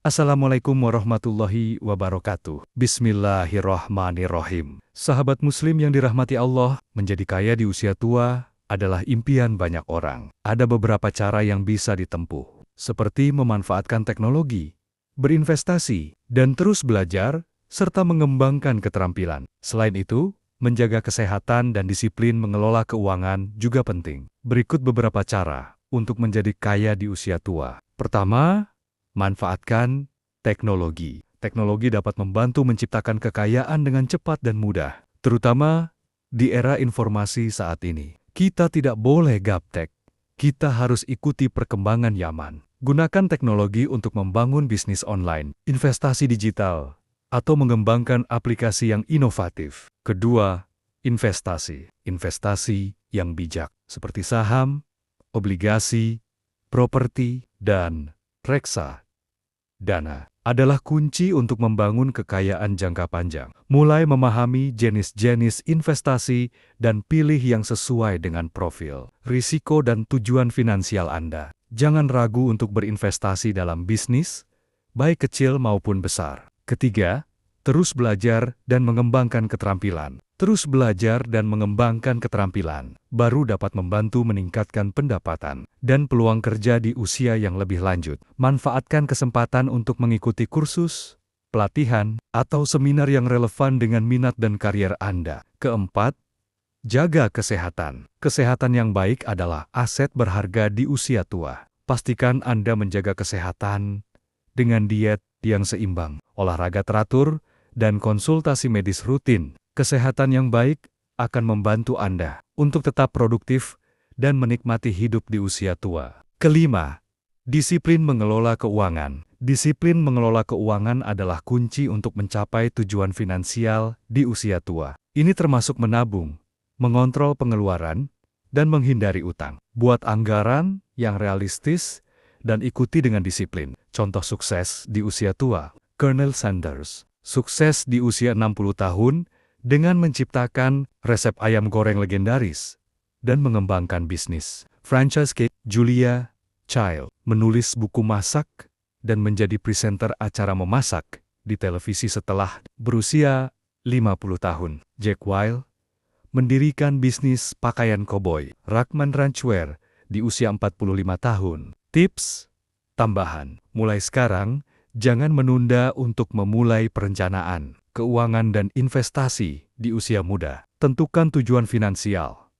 Assalamualaikum warahmatullahi wabarakatuh. Bismillahirrahmanirrahim. Sahabat muslim yang dirahmati Allah, menjadi kaya di usia tua adalah impian banyak orang. Ada beberapa cara yang bisa ditempuh, seperti memanfaatkan teknologi, berinvestasi, dan terus belajar, serta mengembangkan keterampilan. Selain itu, menjaga kesehatan dan disiplin mengelola keuangan juga penting. Berikut beberapa cara untuk menjadi kaya di usia tua. Pertama, manfaatkan teknologi. Teknologi dapat membantu menciptakan kekayaan dengan cepat dan mudah, terutama di era informasi saat ini. Kita tidak boleh gaptek. Kita harus ikuti perkembangan zaman. Gunakan teknologi untuk membangun bisnis online, investasi digital, atau mengembangkan aplikasi yang inovatif. Kedua, investasi. Investasi yang bijak, seperti saham, obligasi, properti, dan reksadana adalah kunci untuk membangun kekayaan jangka panjang. Mulai memahami jenis-jenis investasi dan pilih yang sesuai dengan profil, risiko dan tujuan finansial Anda. Jangan ragu untuk berinvestasi dalam bisnis, baik kecil maupun besar. Ketiga, terus belajar dan mengembangkan keterampilan. Terus belajar dan mengembangkan keterampilan baru dapat membantu meningkatkan pendapatan dan peluang kerja di usia yang lebih lanjut. Manfaatkan kesempatan untuk mengikuti kursus, pelatihan, atau seminar yang relevan dengan minat dan karier Anda. Keempat, jaga kesehatan. Kesehatan yang baik adalah aset berharga di usia tua. Pastikan Anda menjaga kesehatan dengan diet yang seimbang, olahraga teratur, dan konsultasi medis rutin. Kesehatan yang baik akan membantu Anda untuk tetap produktif dan menikmati hidup di usia tua. Kelima, disiplin mengelola keuangan. Disiplin mengelola keuangan adalah kunci untuk mencapai tujuan finansial di usia tua. Ini termasuk menabung, mengontrol pengeluaran, dan menghindari utang. Buat anggaran yang realistis dan ikuti dengan disiplin. Contoh sukses di usia tua, Colonel Sanders. Sukses di usia 60 tahun, dengan menciptakan resep ayam goreng legendaris dan mengembangkan bisnis. Francesca Julia Child menulis buku masak dan menjadi presenter acara memasak di televisi setelah berusia 50 tahun. Jack Wild mendirikan bisnis pakaian koboi, Rachman Ranchwear, di usia 45 tahun. Tips tambahan, mulai sekarang, jangan menunda untuk memulai perencanaan keuangan dan investasi di usia muda. Tentukan tujuan finansial.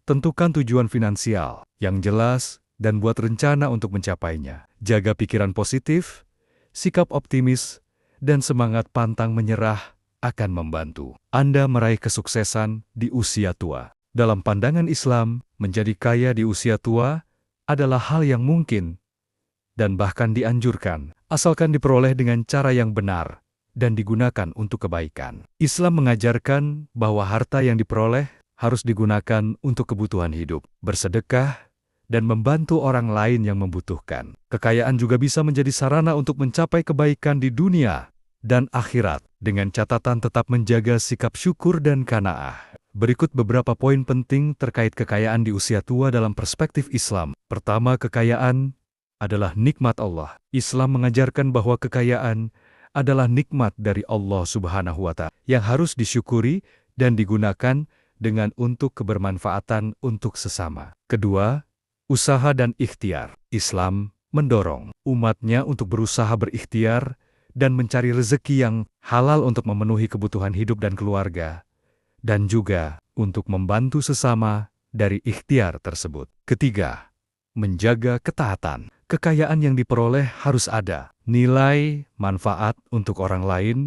Tentukan tujuan finansial yang jelas dan buat rencana untuk mencapainya. Jaga pikiran positif, sikap optimis, dan semangat pantang menyerah akan membantu Anda meraih kesuksesan di usia tua. Dalam pandangan Islam, menjadi kaya di usia tua adalah hal yang mungkin dan bahkan dianjurkan, asalkan diperoleh dengan cara yang benar dan digunakan untuk kebaikan. Islam mengajarkan bahwa harta yang diperoleh harus digunakan untuk kebutuhan hidup, bersedekah, dan membantu orang lain yang membutuhkan. Kekayaan juga bisa menjadi sarana untuk mencapai kebaikan di dunia dan akhirat, dengan catatan tetap menjaga sikap syukur dan qanaah. Berikut beberapa poin penting terkait kekayaan di usia tua dalam perspektif Islam. Pertama, kekayaan adalah nikmat Allah. Islam mengajarkan bahwa kekayaan adalah nikmat dari Allah Subhanahu wa Ta'ala yang harus disyukuri dan digunakan dengan untuk kebermanfaatan untuk sesama. Kedua, usaha dan ikhtiar. Islam mendorong umatnya untuk berusaha berikhtiar dan mencari rezeki yang halal untuk memenuhi kebutuhan hidup dan keluarga, dan juga untuk membantu sesama dari ikhtiar tersebut. Ketiga, menjaga ketaatan. Kekayaan yang diperoleh harus ada nilai manfaat untuk orang lain,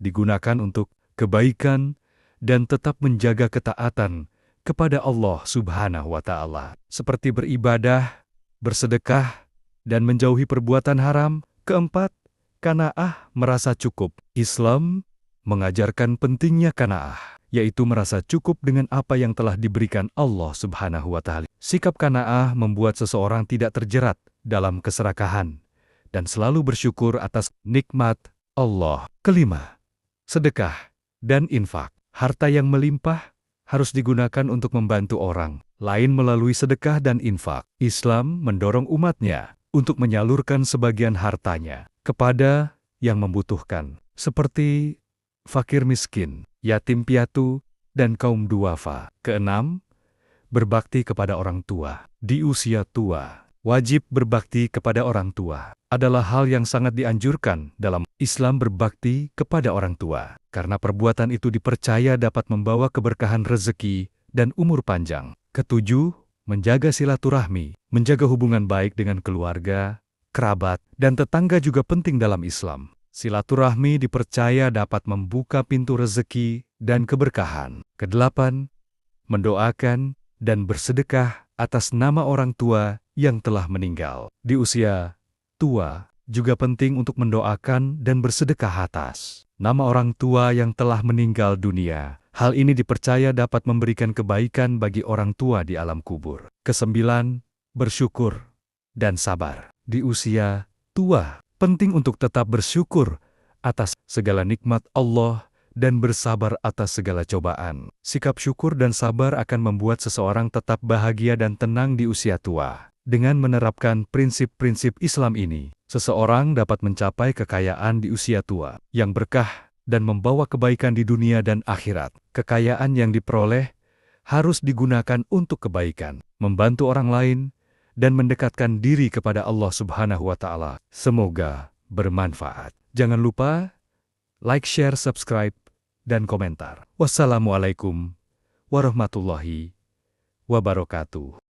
digunakan untuk kebaikan, dan tetap menjaga ketaatan kepada Allah Subhanahu wa Ta'ala, seperti beribadah, bersedekah, dan menjauhi perbuatan haram. Keempat, qanaah, merasa cukup. Islam mengajarkan pentingnya qanaah, yaitu merasa cukup dengan apa yang telah diberikan Allah Subhanahu wa Ta'ala. Sikap qanaah membuat seseorang tidak terjerat dalam keserakahan dan selalu bersyukur atas nikmat Allah. Kelima, sedekah dan infak. Harta yang melimpah harus digunakan untuk membantu orang lain melalui sedekah dan infak. Islam mendorong umatnya untuk menyalurkan sebagian hartanya kepada yang membutuhkan, seperti fakir miskin, yatim piatu, dan kaum duafa. Keenam, berbakti kepada orang tua. Di usia tua, wajib berbakti kepada orang tua adalah hal yang sangat dianjurkan dalam Islam. Berbakti kepada orang tua, karena perbuatan itu dipercaya dapat membawa keberkahan rezeki dan umur panjang. Ketujuh, menjaga silaturahmi. Menjaga hubungan baik dengan keluarga, kerabat, dan tetangga juga penting dalam Islam. Silaturahmi dipercaya dapat membuka pintu rezeki dan keberkahan. Kedelapan, mendoakan dan bersedekah atas nama orang tua yang telah meninggal. Di usia tua, juga penting untuk mendoakan dan bersedekah atas nama orang tua yang telah meninggal dunia. Hal ini dipercaya dapat memberikan kebaikan bagi orang tua di alam kubur. Kesembilan, bersyukur dan sabar. Di usia tua, penting untuk tetap bersyukur atas segala nikmat Allah dan bersabar atas segala cobaan. Sikap syukur dan sabar akan membuat seseorang tetap bahagia dan tenang di usia tua. Dengan menerapkan prinsip-prinsip Islam ini, seseorang dapat mencapai kekayaan di usia tua yang berkah dan membawa kebaikan di dunia dan akhirat. Kekayaan yang diperoleh harus digunakan untuk kebaikan, membantu orang lain, dan mendekatkan diri kepada Allah Subhanahu wa Ta'ala. Semoga bermanfaat. Jangan lupa like, share, subscribe, dan komentar. Wassalamualaikum warahmatullahi wabarakatuh.